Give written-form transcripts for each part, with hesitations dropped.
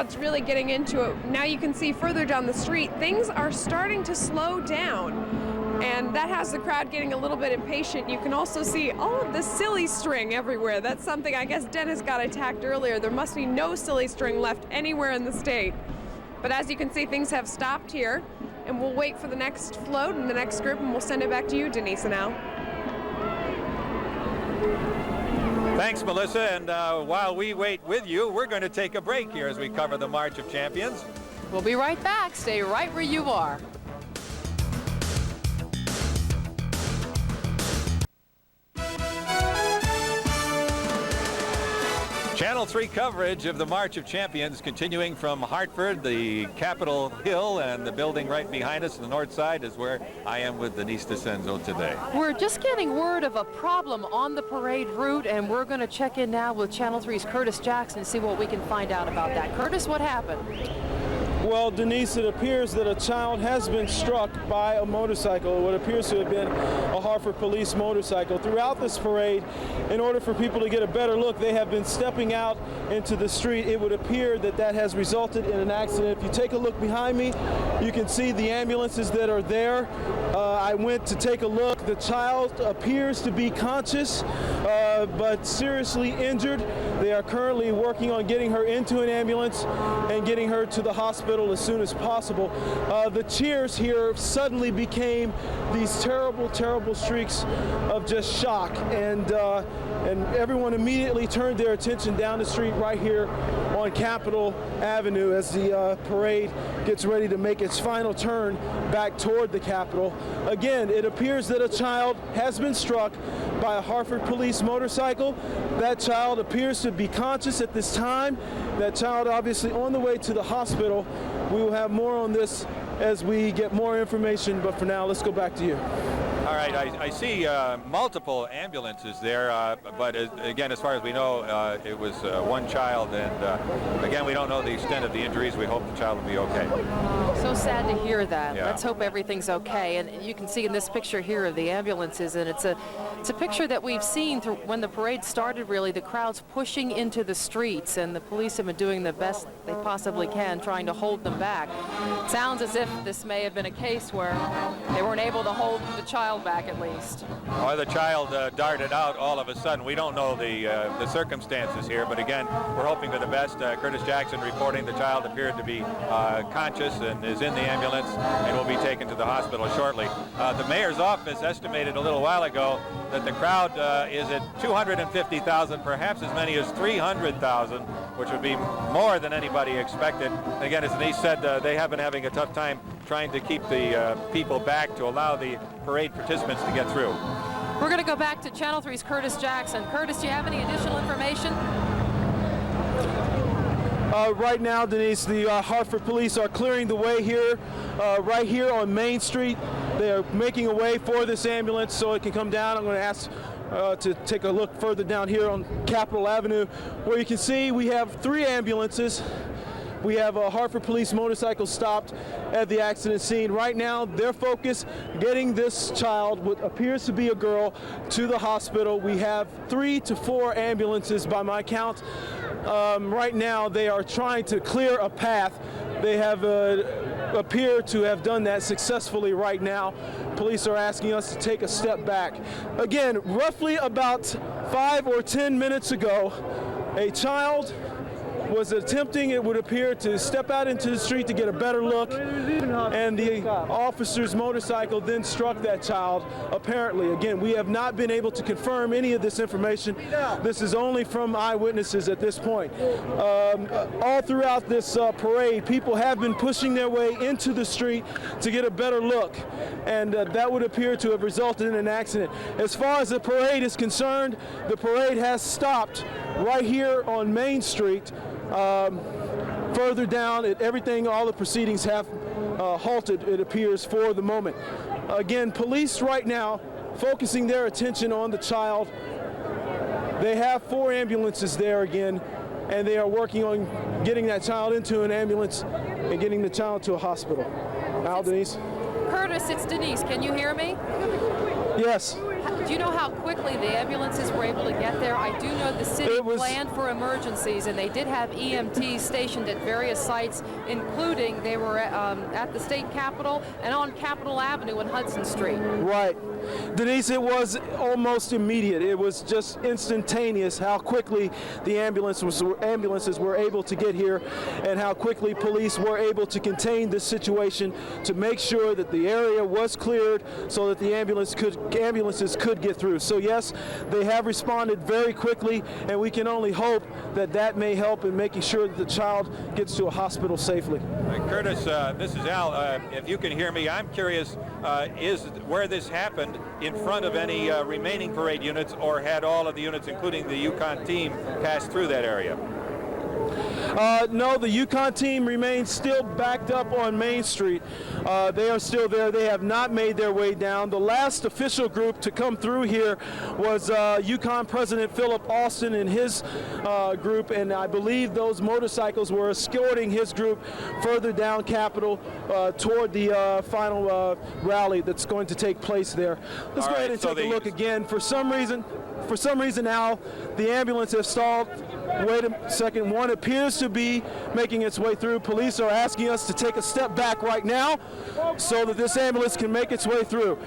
It's really getting into it. Now you can see further down the street, things are starting to slow down. And that has the crowd getting a little bit impatient. You can also see all of the silly string everywhere. That's something I guess Dennis got attacked earlier. There must be no silly string left anywhere in the state. But as you can see, things have stopped here. And we'll wait for the next float and the next group, and we'll send it back to you, Denise and Al. Thanks, Melissa. And while we wait with you, we're going to take a break here as we cover the March of Champions. We'll be right back. Stay right where you are. Channel 3 coverage of the March of Champions continuing from Hartford, the Capitol Hill, and the building right behind us on the north side is where I am with Denise DeCenzo today. We're just getting word of a problem on the parade route, and we're going to check in now with Channel 3's Curtis Jackson and see what we can find out about that. Curtis, what happened? Well, Denise, it appears that a child has been struck by a motorcycle, what appears to have been a Hartford police motorcycle. Throughout this parade, in order for people to get a better look, they have been stepping out into the street. It would appear that that has resulted in an accident. If you take a look behind me, you can see the ambulances that are there. I went to take a look. The child appears to be conscious, but seriously injured. They are currently working on getting her into an ambulance and getting her to the hospital as soon as possible. The cheers here suddenly became these terrible, terrible streaks of just shock, and everyone immediately turned their attention down the street right here on Capitol Avenue as the parade gets ready to make its final turn back toward the Capitol. Again, it appears that a child has been struck by a Hartford police motorcycle. That child appears to be conscious at this time. That child obviously on the way to the hospital. We will have more on this as we get more information, but for now, let's go back to you. All right, I see multiple ambulances there, but again, as far as we know, it was one child, and again, we don't know the extent of the injuries. We hope the child will be okay. So sad to hear that. Yeah. Let's hope everything's okay. And you can see in this picture here of the ambulances, and it's a picture that we've seen through when the parade started, really, the crowds pushing into the streets, and the police have been doing the best they possibly can, trying to hold them back. It sounds as if this may have been a case where they weren't able to hold the child back, at least. Or the child darted out all of a sudden. We don't know the circumstances here, but again, we're hoping for the best. Curtis Jackson reporting the child appeared to be conscious and is in the ambulance and will be taken to the hospital shortly. The mayor's office estimated a little while ago that the crowd is at 250,000, perhaps as many as 300,000, which would be more than anybody expected. Again, as Denise said, they have been having a tough time trying to keep the people back to allow the parade participants to get through. We're going to go back to Channel 3's Curtis Jackson. Curtis, do you have any additional information? Right now, Denise, the Hartford police are clearing the way here, right here on Main Street. They are making a way for this ambulance so it can come down. I'm going to ask to take a look further down here on Capitol Avenue, where you can see we have 3 ambulances. We have a Hartford police motorcycle stopped at the accident scene. Right now, their focus, getting this child, what appears to be a girl, to the hospital. We have 3 to 4 ambulances by my count. Right now, they are trying to clear a path. They have appear to have done that successfully right now. Police are asking us to take a step back. Again, roughly about 5 or 10 minutes ago, a child was attempting, it would appear, to step out into the street to get a better look, and the officer's motorcycle then struck that child, apparently. Again, we have not been able to confirm any of this information. This is only from eyewitnesses at this point. All throughout this parade, people have been pushing their way into the street to get a better look, and that would appear to have resulted in an accident. As far as the parade is concerned, the parade has stopped right here on Main Street. Further down, all the proceedings have halted, it appears, for the moment. Again, police right now focusing their attention on the child. They have 4 ambulances there again, and they are working on getting that child into an ambulance and getting the child to a hospital. Al, Denise? Curtis, it's Denise. Can you hear me? Yes. Do you know how quickly the ambulances were able to get there? I do know the city planned for emergencies, and they did have EMTs stationed at various sites, including they were at the state capitol and on Capitol Avenue and Hudson Street. Right. Denise, it was almost immediate. It was just instantaneous how quickly the ambulances were able to get here and how quickly police were able to contain the situation to make sure that the area was cleared so that the ambulances could get through. So yes, they have responded very quickly, and we can only hope that that may help in making sure that the child gets to a hospital safely. Curtis, this is Al. If you can hear me, I'm curious, is where this happened in front of any remaining parade units, or had all of the units, including the UConn team, passed through that area? No, the UConn team remains still backed up on Main Street. They are still there. They have not made their way down. The last official group to come through here was UConn President Philip Alston and his group, and I believe those motorcycles were escorting his group further down Capitol toward the final rally that's going to take place there. Let's go ahead and take a look again. For some reason, Al, the ambulance has stalled. Wait a second. One appears to be making its way through. Police are asking us to take a step back right now so that this ambulance can make its way through.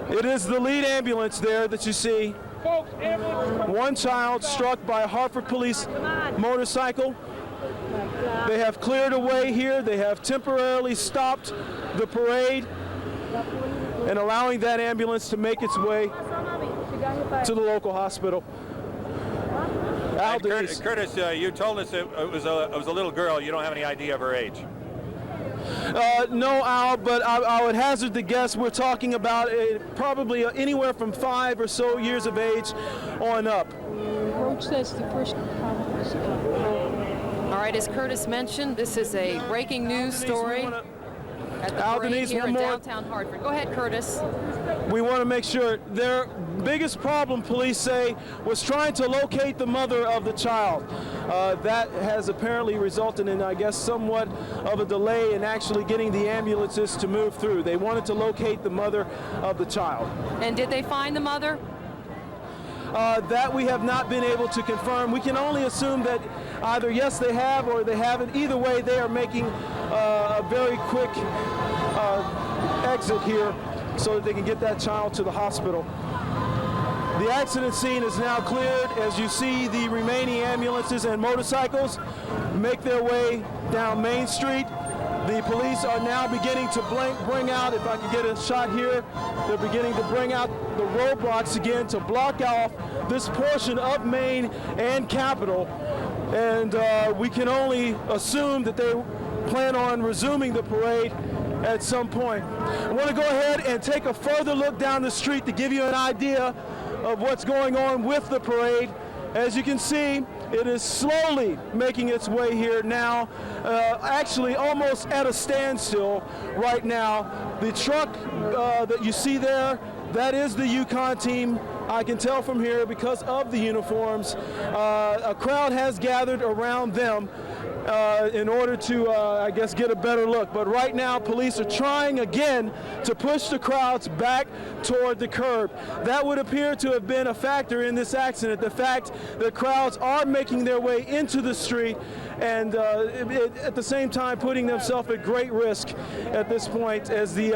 It is the lead ambulance there that you see. One child struck by a Hartford police motorcycle. They have cleared a way here. They have temporarily stopped the parade and allowing that ambulance to make its way to the local hospital. Curtis, you told us it was a little girl. You don't have any idea of her age. No, Al, but I would hazard the guess we're talking about probably anywhere from 5 or so years of age on up. Roach says the first problem was All right, as Curtis mentioned, this is a breaking news story at the parade here in downtown Hartford. Go ahead, Curtis. We want to make sure their biggest problem, police say, was trying to locate the mother of the child. That has apparently resulted in, I guess, somewhat of a delay in actually getting the ambulances to move through. They wanted to locate the mother of the child. And did they find the mother? That we have not been able to confirm. We can only assume that either yes they have or they haven't. Either way, they are making a very quick exit here so that they can get that child to the hospital. The accident scene is now cleared as you see the remaining ambulances and motorcycles make their way down Main Street. The police are now beginning to bring out, if I can get a shot here, they're beginning to bring out the roadblocks again to block off this portion of Main and Capitol. And we can only assume that they plan on resuming the parade at some point. I want to go ahead and take a further look down the street to give you an idea of what's going on with the parade. As you can see, it is slowly making its way here now, actually almost at a standstill right now. The truck that you see there, that is the UConn team. I can tell from here because of the uniforms. A crowd has gathered around them in order to, I guess, get a better look. But right now, police are trying again to push the crowds back toward the curb. That would appear to have been a factor in this accident, the fact that crowds are making their way into the street and at the same time putting themselves at great risk at this point as the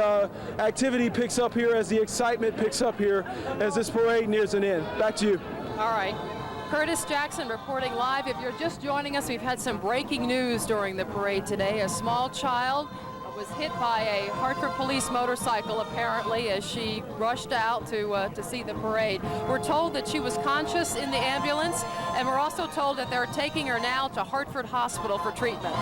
activity picks up here, as the excitement picks up here, as this parade nears an end. Back to you. All right. Curtis Jackson reporting live. If you're just joining us, we've had some breaking news during the parade today. A small child was hit by a Hartford police motorcycle, apparently, as she rushed out to see the parade. We're told that she was conscious in the ambulance, and we're also told that they're taking her now to Hartford Hospital for treatment.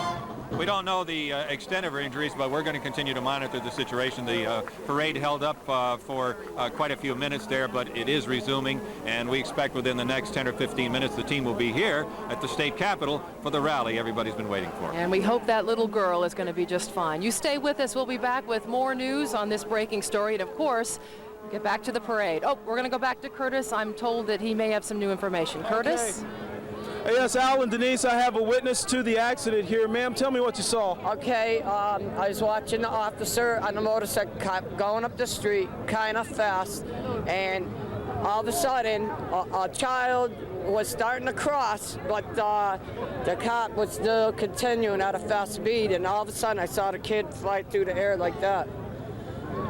We don't know the extent of her injuries, but we're going to continue to monitor the situation. The parade held up for quite a few minutes there, but it is resuming, and we expect within the next 10 or 15 minutes the team will be here at the state capitol for the rally everybody's been waiting for. And we hope that little girl is going to be just fine. You stay with us. We'll be back with more news on this breaking story, and of course, get back to the parade. Oh, we're going to go back to Curtis. I'm told that he may have some new information. Curtis? Okay. Yes, Al and Denise, I have a witness to the accident here. Ma'am, tell me what you saw. Okay, I was watching the officer on the motorcycle going up the street kind of fast, and all of a sudden, a child was starting to cross, but the cop was still continuing at a fast speed, and all of a sudden I saw the kid fly through the air like that.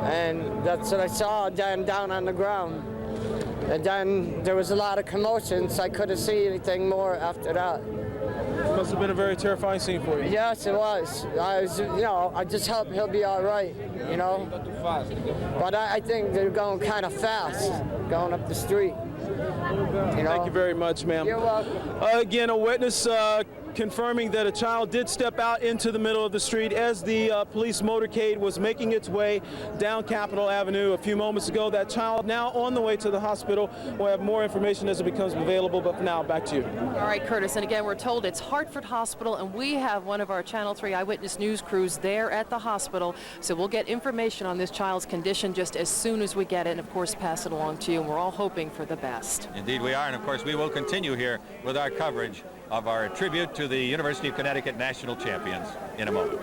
And that's what I saw then down on the ground. And then there was a lot of commotion, so I couldn't see anything more after that. Must have been a very terrifying scene for you. Yes, it was. I just hope he'll be all right, you know. But I think they're going kind of fast, going up the street. You know? Thank you very much, ma'am. You're welcome. Again, a witness confirming that a child did step out into the middle of the street as the police motorcade was making its way down Capitol Avenue a few moments ago. That child now on the way to the hospital. We'll have more information as it becomes available, but for now, back to you. All right, Curtis, and again, we're told it's Hartford Hospital, and we have one of our Channel 3 Eyewitness News crews there at the hospital, so we'll get information on this child's condition just as soon as we get it, and of course pass it along to you, and we're all hoping for the best. Indeed we are, and of course we will continue here with our coverage of our tribute to the University of Connecticut national champions in a moment.